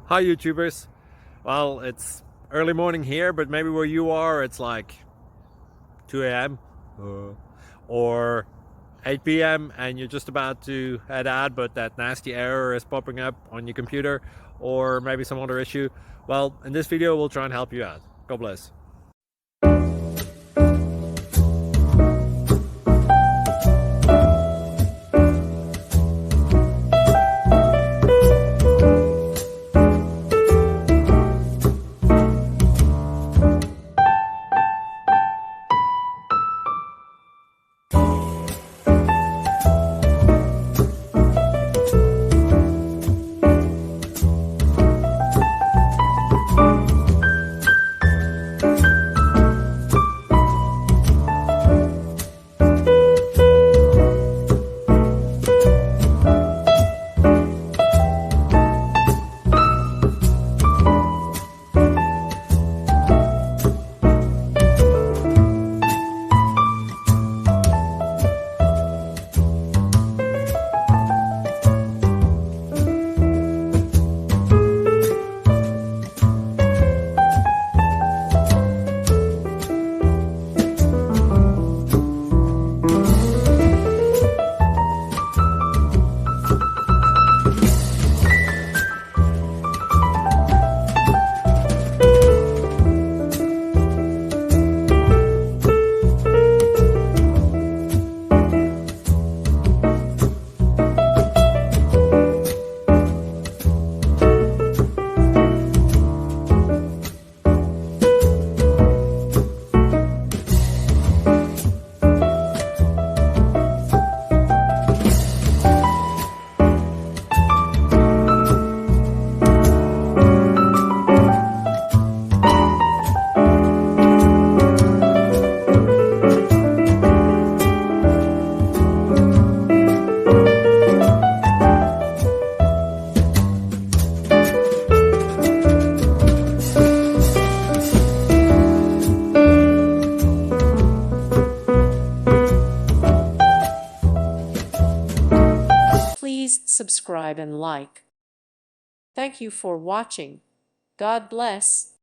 Hi YouTubers. Well, it's early morning here, but maybe where you are it's like 2 a.m. or 8 p.m. and you're just about to head out, but that nasty error is popping up on your computer, or maybe some other issue. Well, in this video we'll try and help you out. God bless. Please subscribe and like. Thank you for watching. God bless.